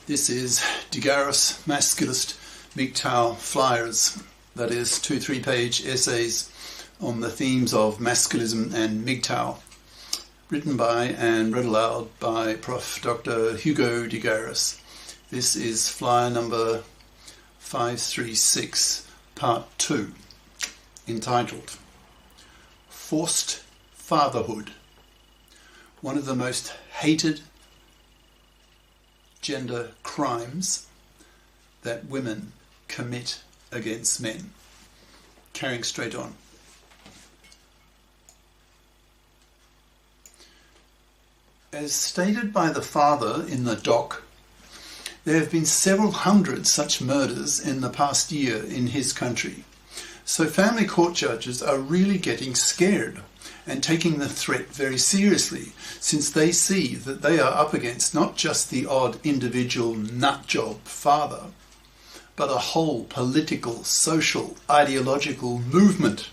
This is Garis, masculist MGTOW flyers, that is 2 3-page essays on the themes of masculism and MGTOW, written by and read aloud by Prof. Dr. Hugo de Garis. This is flyer number 536, part 2, entitled Forced Fatherhood, one of the most hated gender crimes that women commit against men. Carrying straight on. As stated by the father in the doc, there have been several hundred such murders in the past year in his country. So family court judges are really getting scared and taking the threat very seriously, since they see that they are up against not just the odd individual nutjob father, but a whole political, social, ideological movement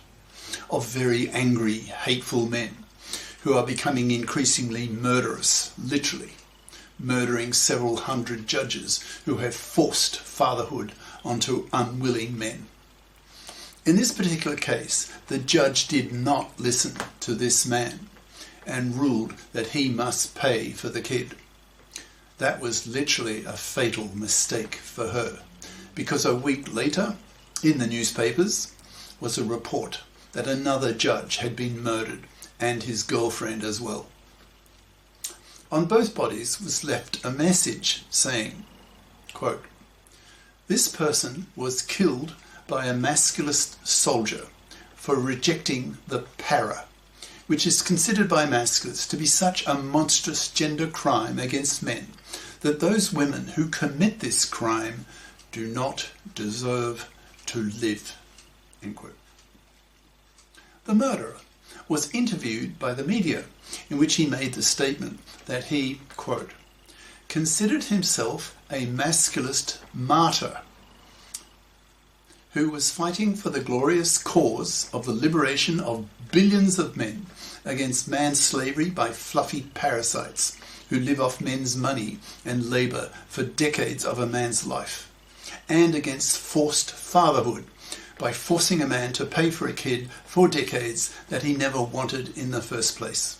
of very angry, hateful men who are becoming increasingly murderous, literally, murdering several hundred judges who have forced fatherhood onto unwilling men. In this particular case, the judge did not listen to this man and ruled that he must pay for the kid. That was literally a fatal mistake for her, because a week later, in the newspapers, was a report that another judge had been murdered, and his girlfriend as well. On both bodies was left a message saying, quote, "This person was killed by a masculist soldier for rejecting the para, which is considered by masculists to be such a monstrous gender crime against men that those women who commit this crime do not deserve to live." End quote. The murderer was interviewed by the media, in which he made the statement that he, quote, "considered himself a masculist martyr who was fighting for the glorious cause of the liberation of billions of men against man's slavery by fluffy parasites who live off men's money and labour for decades of a man's life, and against forced fatherhood by forcing a man to pay for a kid for decades that he never wanted in the first place.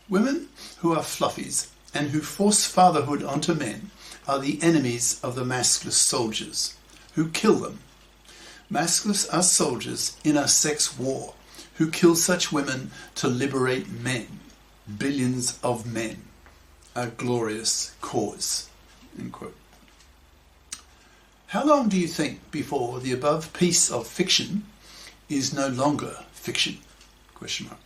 Women who are fluffies and who force fatherhood onto men are the enemies of the masculist soldiers, who kill them. Masculists are soldiers in a sex war who kill such women to liberate men, billions of men, a glorious cause." End quote. How long do you think before the above piece of fiction is no longer fiction? Question mark.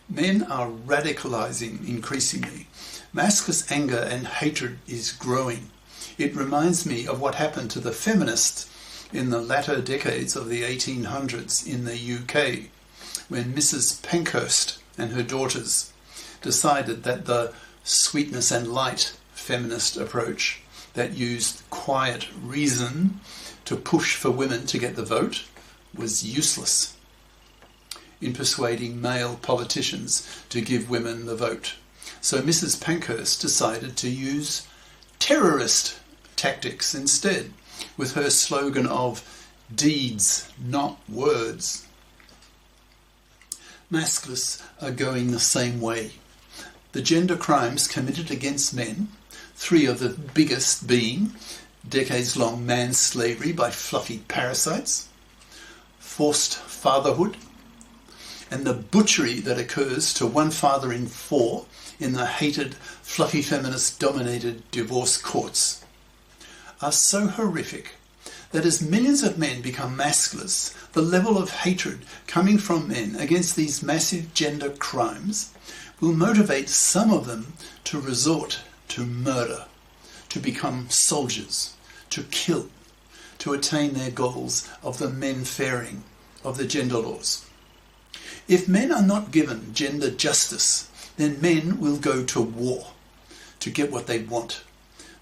Men are radicalizing increasingly. Masculinist anger and hatred is growing. It reminds me of what happened to the feminists in the latter decades of the 1800s in the UK, when Mrs. Pankhurst and her daughters decided that the sweetness and light feminist approach that used quiet reason to push for women to get the vote was useless in persuading male politicians to give women the vote. So Mrs. Pankhurst decided to use terrorist tactics instead, with her slogan of "deeds, not words." Masculists are going the same way. The gender crimes committed against men, 3 of the biggest being decades-long manslavery by fluffy parasites, forced fatherhood, and the butchery that occurs to 1 father in 4 in the hated, fluffy feminist-dominated divorce courts, are so horrific that as millions of men become masculists, the level of hatred coming from men against these massive gender crimes will motivate some of them to resort to murder, to become soldiers, to kill, to attain their goals of the men fairing of the gender laws. If men are not given gender justice, then men will go to war to get what they want.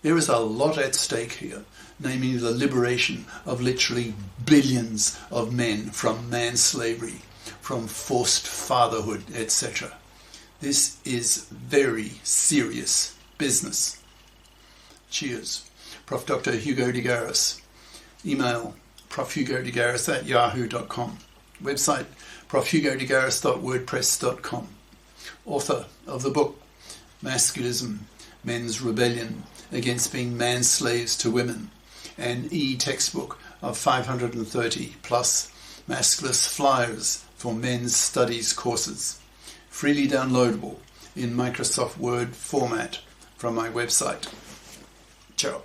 There is a lot at stake here, namely the liberation of literally billions of men from manslavery, from forced fatherhood, etc. This is very serious business. Cheers. Prof. Dr. Hugo de Garis. Email profhugodegaris@yahoo.com. Website profhugodegaris.wordpress.com. Author of the book Masculism, Men's Rebellion Against Being Man's Slaves to Women, an e-textbook of 530 plus masculist flyers for men's studies courses, freely downloadable in Microsoft Word format from my website. Ciao.